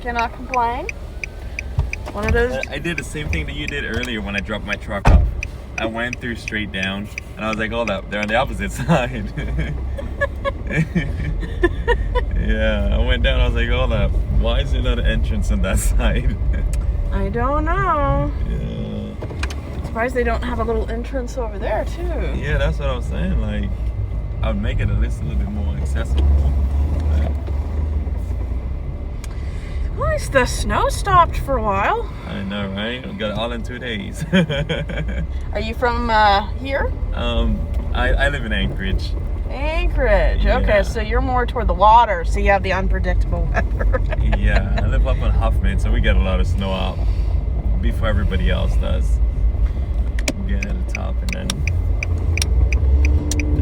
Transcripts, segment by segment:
Cannot complain. One of those. I did the same thing that you did earlier when I dropped my truck off. I went through straight down, and I was like, hold up, they're on the opposite side. Yeah, I went down, I was like, hold up, why is there not an entrance on that side? I don't know. Yeah. Surprised they don't have a little entrance over there, too. Yeah, that's what I was saying, like, I would make it at least a little bit more accessible. At least the snow stopped for a while. I know, right? We got it all in 2 days. Are you from here? I live in Anchorage. Anchorage. Yeah. Okay, so you're more toward the water, so you have the unpredictable weather. Yeah, I live up on Huffman, so we get a lot of snow out before everybody else does. We get at the top, and then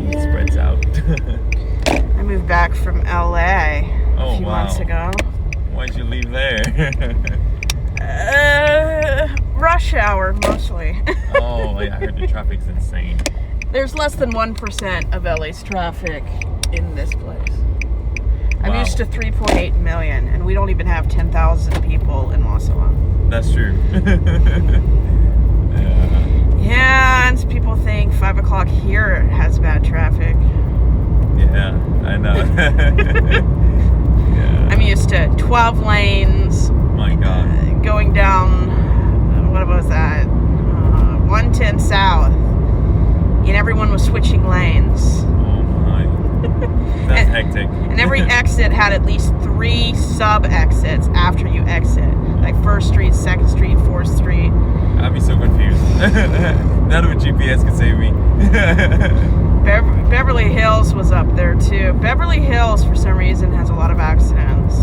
it spreads out. I moved back from LA a few months ago. Why'd you leave there? Rush hour, mostly. Oh, yeah, I heard the traffic's insane. There's less than 1% of LA's traffic in this place. I'm used to 3.8 million, and we don't even have 10,000 people in Wasilla. That's true. Yeah, and people think 5 o'clock here has bad traffic. Yeah, I know. Yeah. I'm used to 12 lanes. My God. Going down, what was that? 110 south. And everyone was switching lanes. Oh my. That's hectic. And every exit had at least 3 sub-exits after you exit. Like 1st Street, 2nd Street, 4th Street. I'd be so confused. None of a GPS could save me. Beverly Hills was up there too. Beverly Hills, for some reason, has a lot of accidents.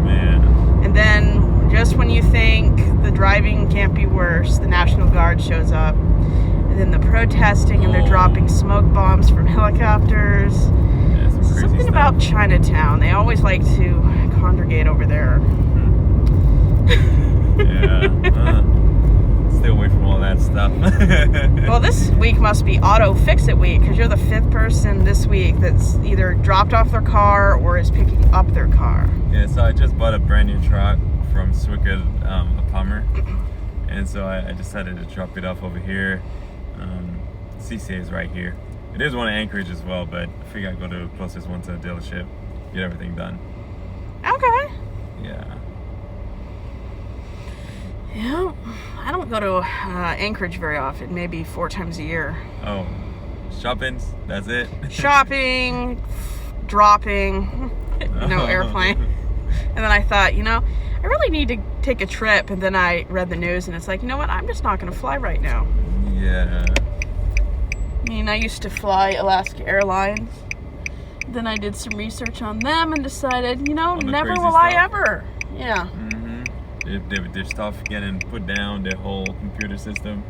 Man. And then, just when you think the driving can't be worse, the National Guard shows up. And then the protesting, and they're dropping smoke bombs from helicopters. Yeah, some crazy Something stuff. about Chinatown. They always like to congregate over there. Yeah. Stay away from all that stuff. Well, this week must be auto fix-it week, because you're the 5th person this week that's either dropped off their car or is picking up their car. Yeah, so I just bought a brand new truck from Swicked, a Palmer. And so I decided to drop it off over here. CCA is right here. It is one in Anchorage as well, but I figure I'd go to the closest one to the dealership, get everything done. Okay. Yeah. Yeah, I don't go to Anchorage very often, maybe 4 times a year. Oh, shopping, that's it? Shopping, dropping, no airplane. And then I thought, I really need to take a trip. And then I read the news, and it's like, you know what? I'm just not going to fly right now. Yeah. I mean, I used to fly Alaska Airlines. Then I did some research on them and decided, never will I ever. Yeah. Their stuff getting put down, their whole computer system.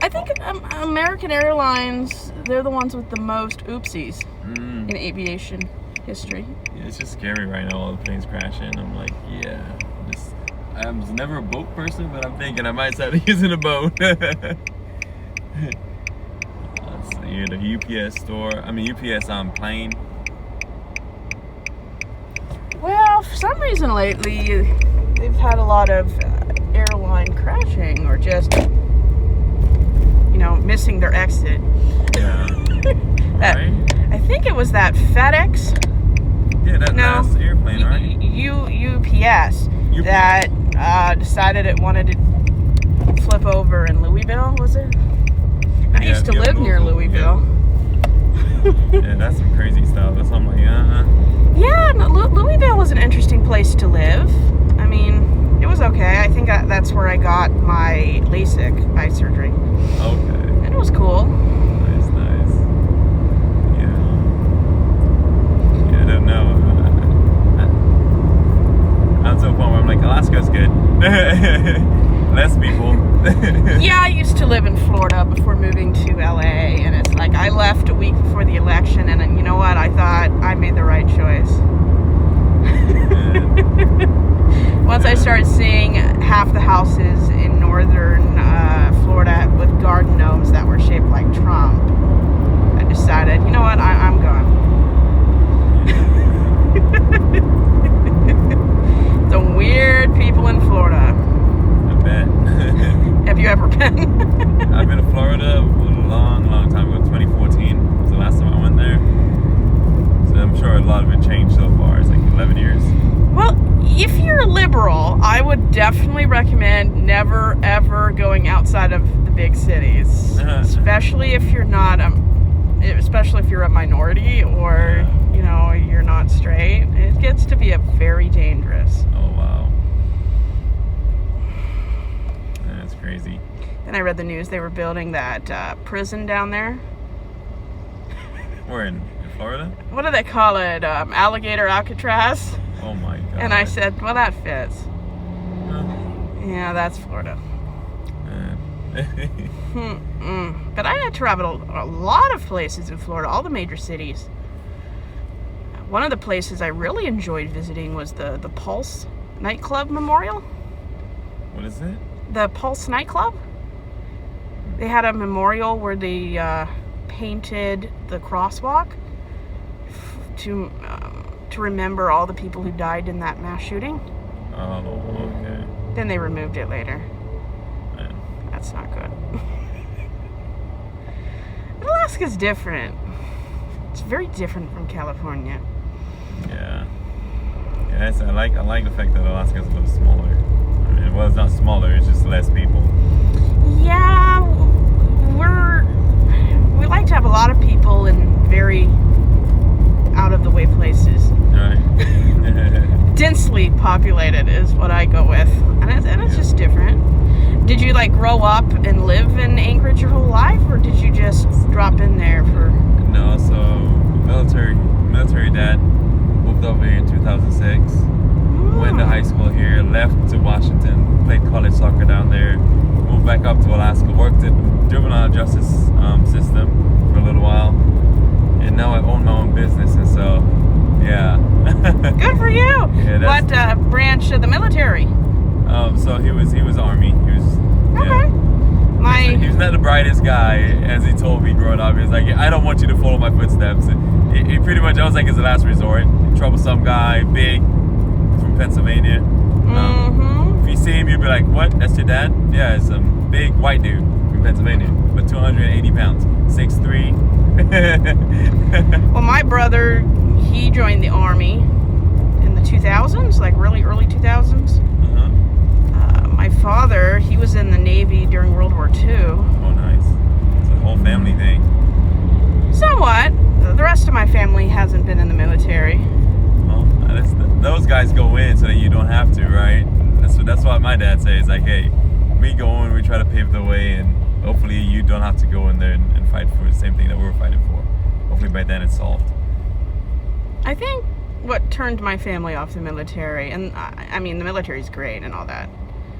I think American Airlines, they're the ones with the most oopsies in aviation history. Yeah, it's just scary right now, all the planes crashing. I'm like, yeah. I was never a boat person, but I'm thinking I might start using a boat. Let's see here, the UPS UPS plane. Well, for some reason lately, they've had a lot of airline crashing or just, missing their exit. Yeah. Right? I think it was that FedEx. Yeah, that last airplane, right? UPS that decided it wanted to flip over in Louisville, was it? I used to live near Louisville. Yeah, that's some crazy stuff. That's something like, Yeah, Louisville was an interesting place to live. I mean, it was okay. I think that's where I got my LASIK eye surgery. Okay. And it was cool. Nice. Yeah. I don't know. I'm to a point where I'm like, Alaska's good. Less people. Yeah, I used to live in Florida before moving to LA, and it's like I left a week before the election, and you know what? I thought I made the right choice. Once I started seeing half the houses in northern Florida with garden gnomes that were shaped like Trump, I decided, you know what? I'm gone. It's a weird I would definitely recommend never ever going outside of the big cities, especially if you're not especially if you're a minority or you know, you're not straight. It gets to be very dangerous. Oh wow, that's crazy. Then I read the news they were building that prison down there. We're in Florida. What do they call it? Alligator Alcatraz. Oh my god. And I said, well, that fits. Yeah, that's Florida. But I had traveled a lot of places in Florida, all the major cities. One of the places I really enjoyed visiting was the Pulse nightclub memorial. What is it? The Pulse nightclub. They had a memorial where they painted the crosswalk to remember all the people who died in that mass shooting. Oh, okay. Then they removed it later. Man. That's not good. Alaska's different. It's very different from California. Yeah. Yes, I like the fact that Alaska's a little smaller. I mean, well, it's not smaller, it's just less people. Yeah, we like to have a lot of people in very out of the way places. Right. Densely populated is what I go with, and it's just different. Did you like grow up and live in Anchorage your whole life, or did you just drop in there for? No, so military dad moved over here in 2006. Went to high school here, left to Washington, played college soccer down there, moved back up to Alaska, worked in juvenile justice system for a little while, and now I own my own business, and so yeah. Good for you. Yeah, what branch of the military? So he was Army. He was okay. He was not the brightest guy, as he told me growing up. He was like, I don't want you to follow my footsteps. He pretty much, I was like his last resort. Troublesome guy, big, from Pennsylvania. If you see him, you'd be like, what? That's your dad? Yeah, it's a big white dude from Pennsylvania, but 280 pounds, 6'3". Well, my brother, he joined the Army in the 2000s, like really early 2000s. My father, he was in the Navy during World War II. Oh, nice. It's a whole family thing. Somewhat. The rest of my family hasn't been in the military. Well, those guys go in so that you don't have to, right? That's what my dad says. Like, hey, we go in, we try to pave the way, and hopefully you don't have to go in there and fight for the same thing that we're fighting for. Hopefully by then it's solved. I think what turned my family off the military, and I mean, the military's great and all that.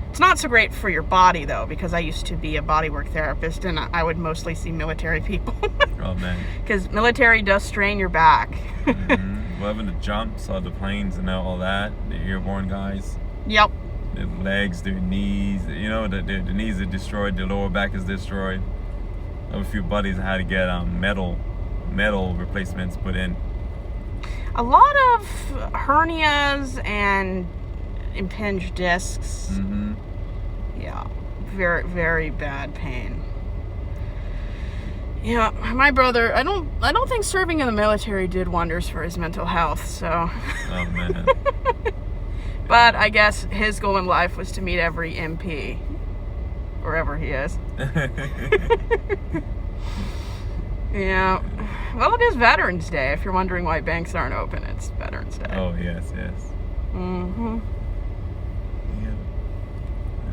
It's not so great for your body, though, because I used to be a bodywork therapist, and I would mostly see military people. Oh, man. Because military does strain your back. Well, having the jumps, all the planes and all that, the airborne guys. Yep. Their legs, their knees, you know, the knees are destroyed, the lower back is destroyed. I have a few buddies that had to get metal replacements put in. A lot of hernias and impinged discs. Yeah, very, very bad pain. Yeah, my brother, I don't think serving in the military did wonders for his mental health, so. Oh, man. But I guess his goal in life was to meet every MP, wherever he is. Yeah. Well, it is Veterans Day. If you're wondering why banks aren't open, it's Veterans Day. Oh, yes. Yeah.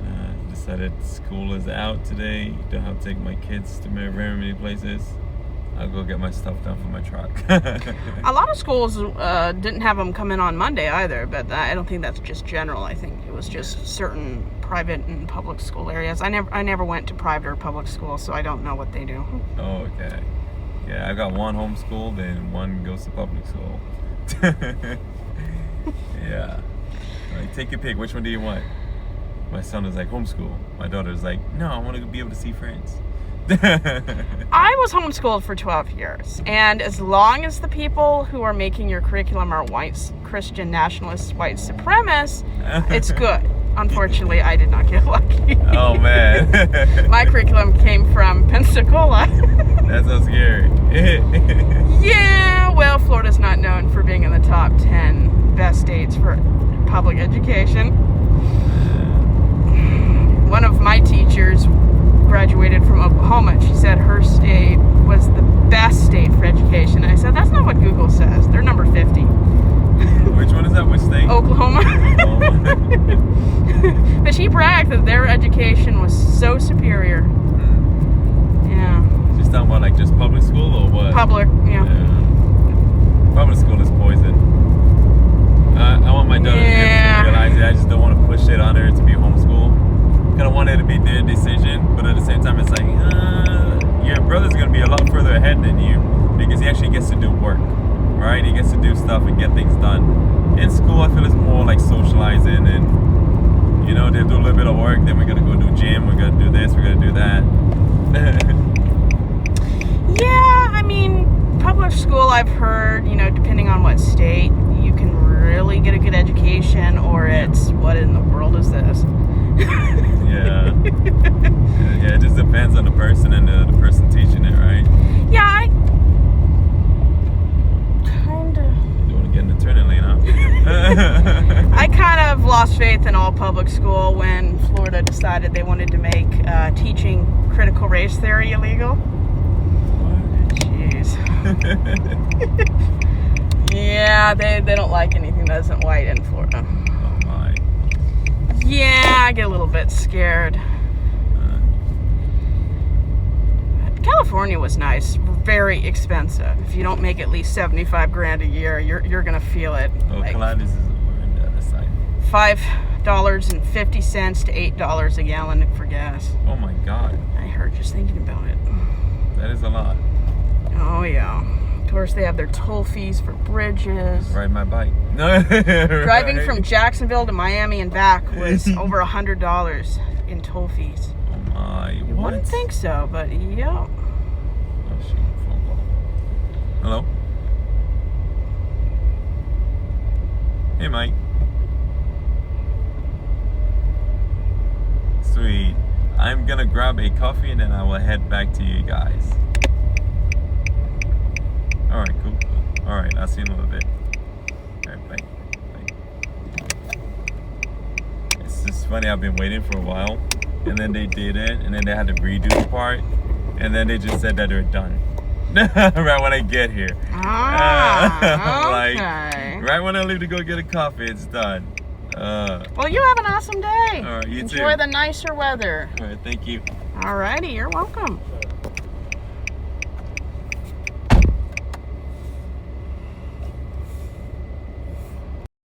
And decided school is out today. Don't have to take my kids to very many places. I'll go get my stuff done for my truck. A lot of schools didn't have them come in on Monday either, but I don't think that's just general. I think it was just certain private and public school areas. I never went to private or public school, so I don't know what they do. Oh, okay. Yeah, I got one homeschooled and one goes to public school. Yeah. Like, take your pick. Which one do you want? My son is like, homeschool. My daughter's like, no, I want to be able to see friends. I was homeschooled for 12 years, and as long as the people who are making your curriculum are white Christian nationalists, white supremacists, it's good. Unfortunately, I did not get lucky. Oh, man. My curriculum came from Pensacola. That's so scary. Yeah, well, Florida's not known for being in the top 10 best states for public education. Oklahoma. She said her state was the best state for education. I said, that's not what Google says. They're number 50. Which one is that? Which state? Oklahoma. But she bragged that their education was so superior. Yeah. She's talking about like just public school or what? Public, yeah. Public school is poison. I want my daughter to realize it. I just don't want to push it on her to be homeschooled. Kind of want it to be their decision, but at the same time, it's like your brother's gonna be a lot further ahead than you because he actually gets to do work, right? He gets to do stuff and get things done. In school, I feel it's more like socializing and they do a little bit of work. Then we gotta go do gym. We gotta do this. We gotta do that. Yeah, I mean, public school, I've heard, depending on what state, you can really get a good education, or it's, what in the world is this? Yeah. Yeah, it just depends on the person and the person teaching it, right? Yeah, I kind of... You want to get in the turning lane, huh? I kind of lost faith in all public school when Florida decided they wanted to make teaching critical race theory illegal. Jeez. Yeah, they don't like anything that isn't white in Florida. Oh my. Yeah, I get a little bit scared. California was nice, very expensive. If you don't make at least $75,000 a year, you're gonna feel it. Oh, like Caladas is over on the other side. $5.50 to $8 a gallon for gas. Oh my God. I heard just thinking about it. That is a lot. Oh yeah. Of course, they have their toll fees for bridges. Ride my bike. Driving from Jacksonville to Miami and back was over $100 in toll fees. Oh my. You What? wouldn't think so, but yeah. Oh shoot. Phone call. Hello? Hey Mike. Sweet. I'm gonna grab a coffee and then I will head back to you guys. Alright, cool. Alright, I'll see you in a little bit. Alright, bye. It's just funny, I've been waiting for a while, and then they did it, and then they had to redo the part, and then they just said that they're done. Right when I get here. Okay. Like, right when I leave to go get a coffee, it's done. Well, you have an awesome day. Alright, you too. Enjoy the nicer weather. Alright, thank you. Alrighty, you're welcome.